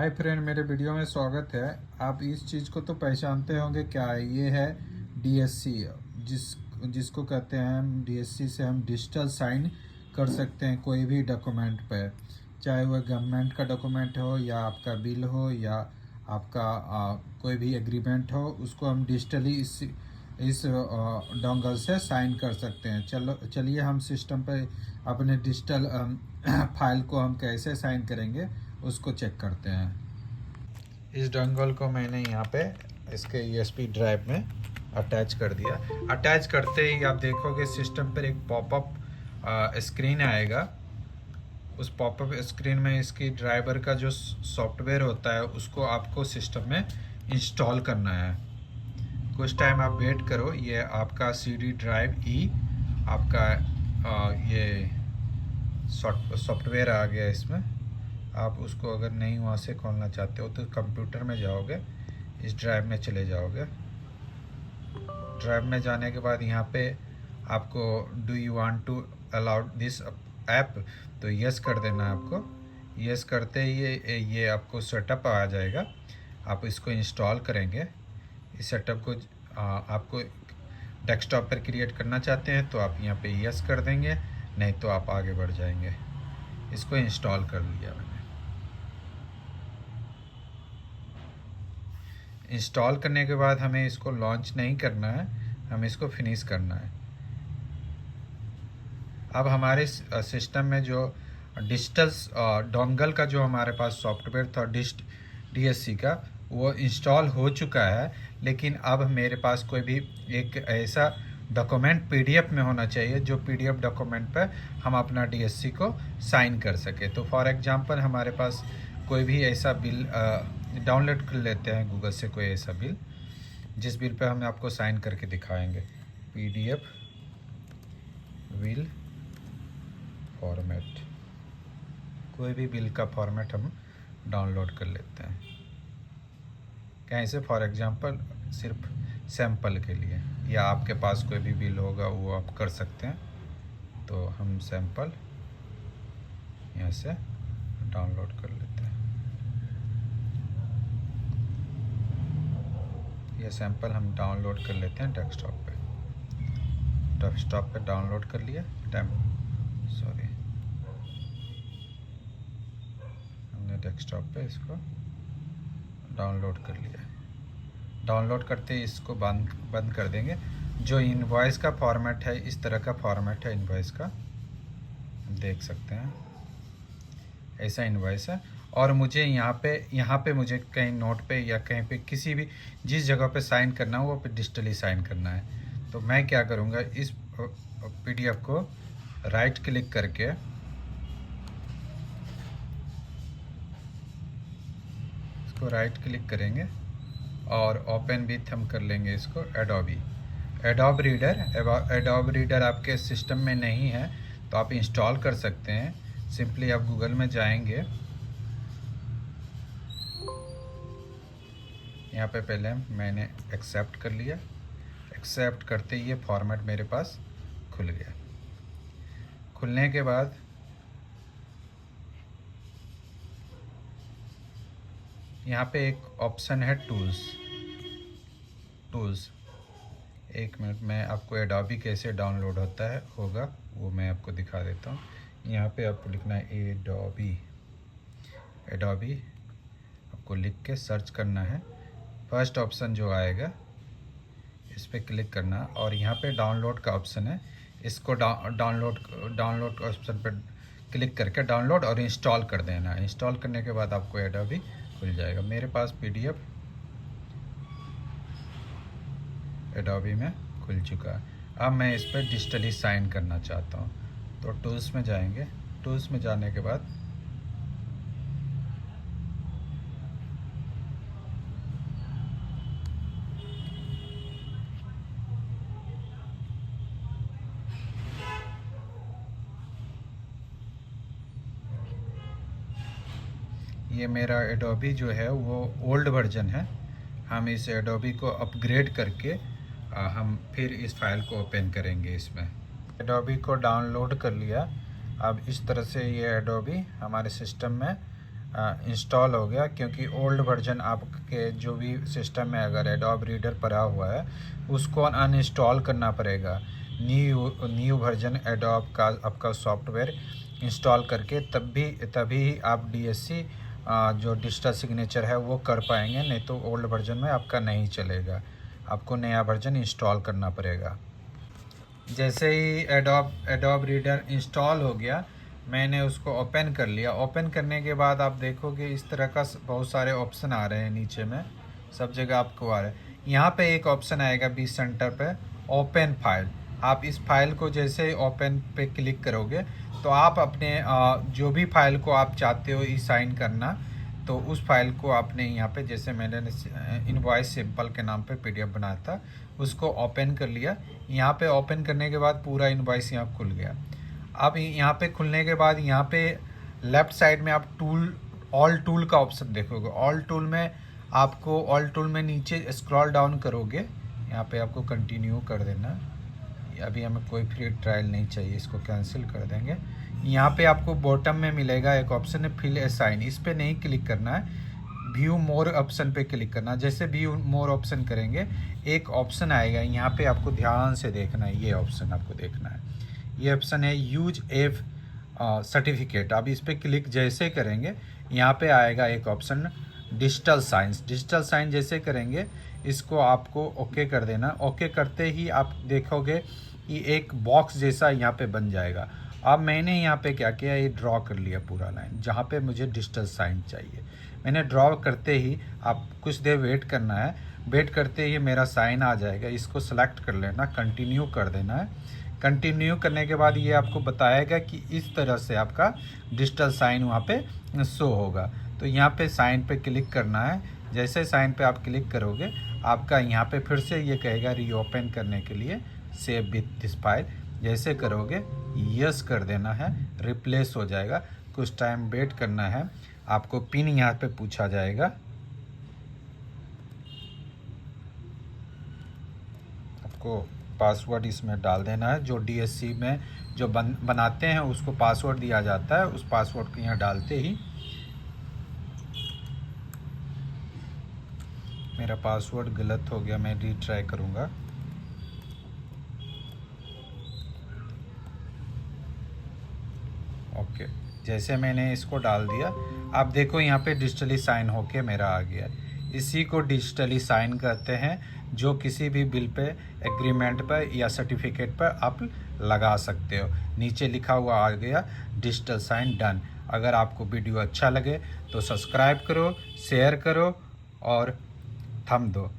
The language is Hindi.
हाय फ्रेंड, मेरे वीडियो में स्वागत है। आप इस चीज़ को तो पहचानते होंगे, क्या है ये? है डीएससी, जिसको कहते हैं हम डीएससी से हम डिजिटल साइन कर सकते हैं कोई भी डॉक्यूमेंट पे, चाहे वह गवर्नमेंट का डॉक्यूमेंट हो या आपका बिल हो या आपका कोई भी एग्रीमेंट हो, उसको हम डिजिटली इस डोंगल से साइन कर सकते हैं। चलिए हम सिस्टम पे अपने डिजिटल फाइल को हम कैसे साइन करेंगे उसको चेक करते हैं। इस डोंगल को मैंने यहाँ पे इसके यूएसबी ड्राइव में अटैच कर दिया। अटैच करते ही आप देखोगे सिस्टम पर एक पॉपअप स्क्रीन आएगा। उस पॉपअप स्क्रीन में इसकी ड्राइवर का जो सॉफ्टवेयर होता है उसको आपको सिस्टम में इंस्टॉल करना है। कुछ टाइम आप वेट करो, ये आपका CD ड्राइव ई आपका ये सॉफ्टवेयर आ गया इसमें। आप उसको अगर नहीं वहाँ से खोलना चाहते हो तो कंप्यूटर में जाओगे, इस ड्राइव में चले जाओगे। ड्राइव में जाने के बाद यहाँ पे आपको do you want to allow this app, तो यस कर देना है आपको। यस करते ही ये आपको सेटअप आ जाएगा। आप इसको इंस्टॉल करेंगे। इस सेटअप को आपको डेस्कटॉप पर क्रिएट करना चाहते हैं तो आप यहाँ पे यस कर देंगे, नहीं तो आप आगे बढ़ जाएंगे। इसको इंस्टॉल कर लिया मैंने। इंस्टॉल करने के बाद हमें इसको लॉन्च नहीं करना है, हमें इसको फिनिश करना है। अब हमारे सिस्टम में जो डिजिटल डोंगल का जो हमारे पास सॉफ्टवेयर था डीएससी का, वो इंस्टॉल हो चुका है। लेकिन अब मेरे पास कोई भी एक ऐसा डॉक्यूमेंट पीडीएफ में होना चाहिए जो पीडीएफ डॉक्यूमेंट पर हम अपना डीएससी को साइन कर सके। तो फॉर एग्जांपल हमारे पास कोई भी ऐसा बिल डाउनलोड कर लेते हैं गूगल से, कोई ऐसा बिल जिस बिल पे हम आपको साइन करके दिखाएंगे। पीडीएफ बिल फॉर्मेट, कोई भी बिल का फॉर्मेट हम डाउनलोड कर लेते हैं कहीं से। फॉर एग्जांपल सिर्फ सैंपल के लिए, या आपके पास कोई भी बिल होगा वो आप कर सकते हैं। तो हम सैंपल यहाँ से डाउनलोड कर लेते हैं। ये सैंपल हम डाउनलोड कर लेते हैं डेस्कटॉप पे डाउनलोड कर लिया। हमने डेस्कटॉप पे इसको डाउनलोड कर लिया। डाउनलोड करते ही इसको बंद कर देंगे। जो इनवॉइस का फॉर्मेट है, इस तरह का फॉर्मेट है इनवॉइस का, देख सकते हैं ऐसा इनवॉइस है। और मुझे यहाँ पे मुझे कहीं नोट पे या कहीं पे किसी भी जिस जगह पे साइन करना हो वो पे डिजिटली साइन करना है। तो मैं क्या करूँगा, इस पीडीएफ को राइट क्लिक करके इसको राइट क्लिक करेंगे और ओपन विथ हम कर लेंगे इसको एडोब रीडर आपके सिस्टम में नहीं है तो आप इंस्टॉल कर सकते हैं। सिंपली आप गूगल में जाएंगे, यहाँ पे पहले मैंने एक्सेप्ट कर लिया। एक्सेप्ट करते ही ये फॉर्मेट मेरे पास खुल गया। खुलने के बाद यहाँ पे एक ऑप्शन है टूल्स। एक मिनट, मैं आपको एडोबी कैसे डाउनलोड होगा वो मैं आपको दिखा देता हूँ। यहाँ पे आपको लिखना है एडोबी आपको लिख के सर्च करना है। फर्स्ट ऑप्शन जो आएगा इस पर क्लिक करना और यहाँ पे डाउनलोड का ऑप्शन है, इसको डाउनलोड ऑप्शन पर क्लिक करके डाउनलोड और इंस्टॉल कर देना। इंस्टॉल करने के बाद आपको एडोबी खुल जाएगा। मेरे पास पीडीएफ एडोबी में खुल चुका है। अब मैं इस पर डिजिटली साइन करना चाहता हूँ तो टूल्स में जाएंगे। टूल्स में जाने के बाद ये मेरा एडोबी जो है वो ओल्ड वर्जन है। हम इस एडोबी को अपग्रेड करके हम फिर इस फाइल को ओपन करेंगे। इसमें एडोबी को डाउनलोड कर लिया। अब इस तरह से ये एडोबी हमारे सिस्टम में इंस्टॉल हो गया, क्योंकि ओल्ड वर्जन आपके जो भी सिस्टम में अगर एडोब रीडर पड़ा हुआ है उसको अनइंस्टॉल करना पड़ेगा। न्यू वर्जन एडोब का आपका सॉफ्टवेयर इंस्टॉल करके तभी आप डीएससी जो डिजिटल सिग्नेचर है वो कर पाएंगे, नहीं तो ओल्ड वर्जन में आपका नहीं चलेगा, आपको नया वर्जन इंस्टॉल करना पड़ेगा। जैसे ही एडोब रीडर इंस्टॉल हो गया, मैंने उसको ओपन कर लिया। ओपन करने के बाद आप देखोगे इस तरह का बहुत सारे ऑप्शन आ रहे हैं नीचे में, सब जगह आपको आ रहा है। यहाँ पे एक ऑप्शन आएगा बी सेंटर पे, ओपन फाइल। आप इस फाइल को जैसे ओपन पे क्लिक करोगे तो आप अपने जो भी फाइल को आप चाहते हो ई साइन करना, तो उस फाइल को आपने यहाँ पे, जैसे मैंने इनवॉइस सिंपल के नाम पे पीडीएफ बनाया था, उसको ओपन कर लिया। यहाँ पे ओपन करने के बाद पूरा इनवॉइस यहाँ खुल गया। अब यहाँ पे खुलने के बाद यहाँ पे लेफ़्ट साइड में आप ऑल टूल का ऑप्शन देखोगे। ऑल टूल में नीचे स्क्रॉल डाउन करोगे, यहाँ पे आपको कंटिन्यू कर देना। अभी हमें कोई फ्री ट्रायल नहीं चाहिए, इसको कैंसिल कर देंगे। यहाँ पे आपको बॉटम में मिलेगा एक ऑप्शन है फिल ए साइन, इस पर नहीं क्लिक करना है, व्यू मोर ऑप्शन पे क्लिक करना। जैसे व्यू मोर ऑप्शन करेंगे एक ऑप्शन आएगा, यहाँ पे आपको ध्यान से देखना है, ये ऑप्शन आपको देखना है, ये ऑप्शन है यूज एफ सर्टिफिकेट। आप इस पर क्लिक जैसे करेंगे यहाँ पे आएगा एक ऑप्शन डिजिटल साइन जैसे करेंगे इसको आपको ओके कर देना। ओके करते ही आप देखोगे कि एक बॉक्स जैसा यहाँ पे बन जाएगा। अब मैंने यहाँ पे क्या किया, ये ड्रॉ कर लिया पूरा लाइन जहाँ पे मुझे डिजिटल साइन चाहिए। मैंने ड्रॉ करते ही आप कुछ देर वेट करना है, वेट करते ही मेरा साइन आ जाएगा। इसको सेलेक्ट कर लेना, कंटिन्यू कर देना है। कंटिन्यू करने के बाद ये आपको बताएगा कि इस तरह से आपका डिजिटल साइन वहाँ पे शो होगा। तो यहाँ पे साइन पे क्लिक करना है। जैसे साइन पे आप क्लिक करोगे आपका यहाँ पे फिर से ये कहेगा रीओपन करने के लिए सेव विथ दिस फाइल। जैसे करोगे यस कर देना है, रिप्लेस हो जाएगा। कुछ टाइम वेट करना है। आपको पिन यहाँ पे पूछा जाएगा, आपको पासवर्ड इसमें डाल देना है। जो डीएससी में जो बनाते हैं उसको पासवर्ड दिया जाता है, उस पासवर्ड को यहाँ डालते ही मेरा पासवर्ड गलत हो गया, मैं रीट्राई करूँगा। ओके, जैसे मैंने इसको डाल दिया, आप देखो यहाँ पे डिजिटली साइन होके मेरा आ गया। इसी को डिजिटली साइन कहते हैं, जो किसी भी बिल पे, एग्रीमेंट पर या सर्टिफिकेट पर आप लगा सकते हो। नीचे लिखा हुआ आ गया डिजिटल साइन डन। अगर आपको वीडियो अच्छा लगे तो सब्सक्राइब करो, शेयर करो और थंब दो।